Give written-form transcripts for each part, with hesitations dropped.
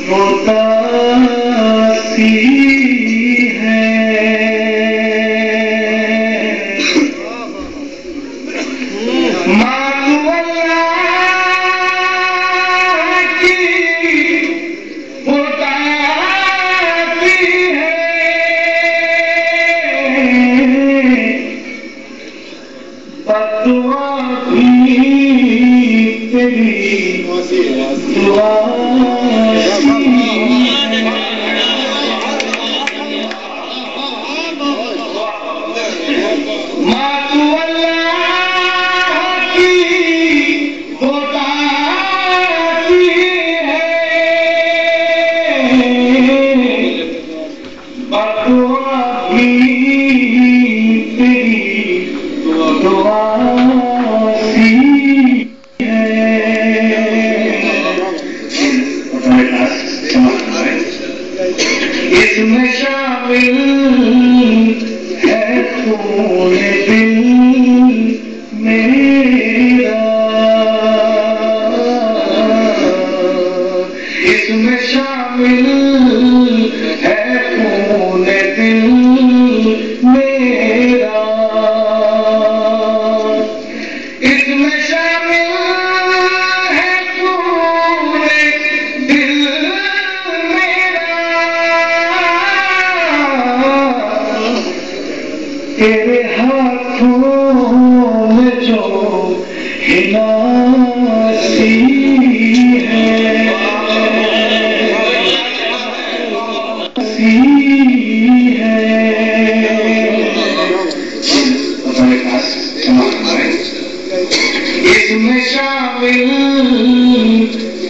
متاسی ہے ماتو اللہ کی متاسی ہے بدعا بھی تیری دعا اس میں شامل ہے خون دل میرا اس میں شامل ہے خون دل میرا اس میں شامل ہے خون دل تیرے ہاتھوں میں جو ہناسی ہے اس میں شامل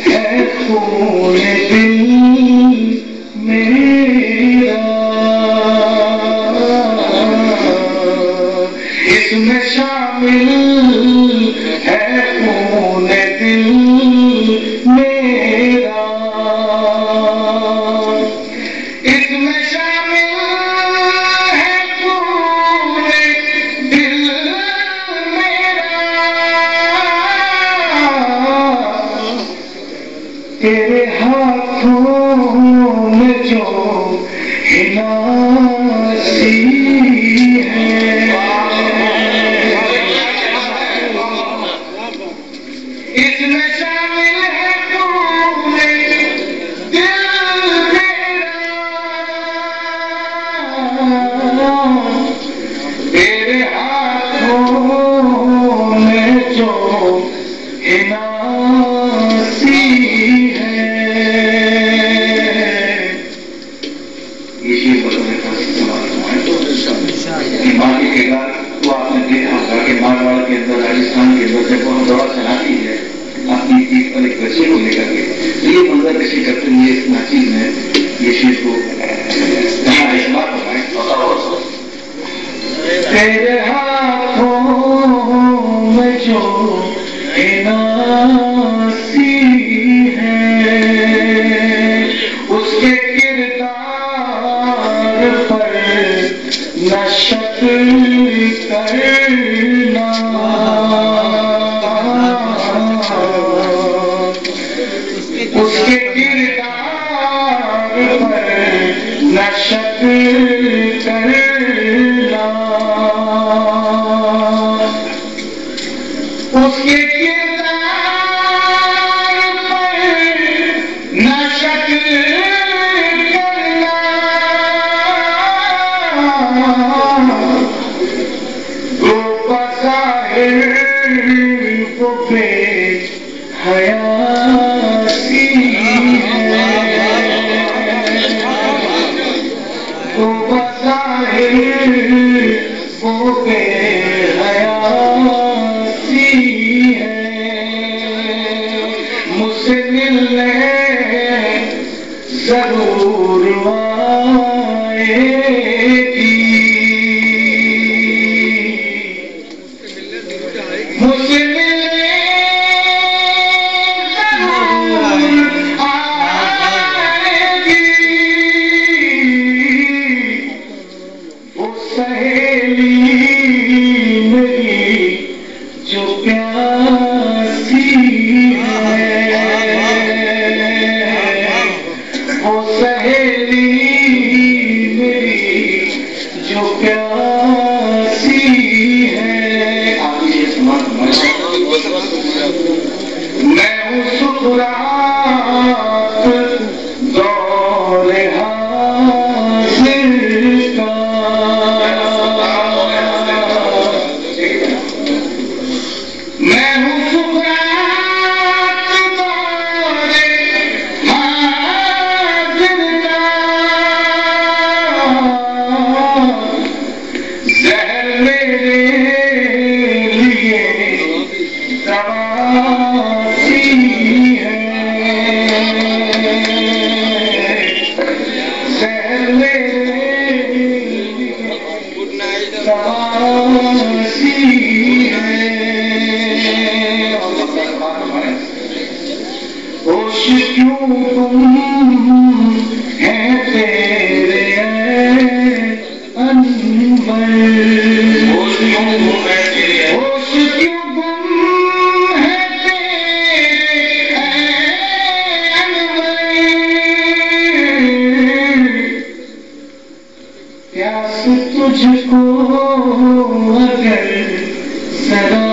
ہے خون دل میرا اس میں شامل ہے خون دل میرا اس میں شامل ہے خون دل میرا تیرے ہاتھوں میں جو ہناسی ہے اس میں شامل ہے خون دل میرا تیرے ہاتھوں میں جو ہناسی ہے اسی پر مالی کے بعد تو آپ نے دیکھا ہوگا کہ مارواڑ کے اندر راجستھان کے اندر سے بہت بڑا چلاتی ہے اپنی چیز پر ایک بچے کو لے کر کے یہ منظر کسی کرتے ہوئے اس ناچیز میں یہ چیز کو کہاں اس بات ہو رہا ہے تیرے ہاتھوں میں جو ہناسی ہے اس کے کردار پر نہ شک کرنا اس کے کردار پر نہ شک کرنا اس کے کردار پر نہ شک کرنا وہ بظاہر وہ بے حیاسی ہے وہ بظاہر وہ بے حیاسی ہے مجھ سے ملنے ضرور آئے گی مجھ سے ملنے ضرور آئے گی وہ سہیلی میری جو پیاسی ہے دور حاضر کا میں ہوں سکرات دور حاضر کا زہر میرے لیے تواسی ہے زہر میرے لیے تواسی ہے ہوش کیوں تم ہیں تیرے انور ہوش کیوں گم ہے تیرے انور پیاس تجھ کو اگر سدا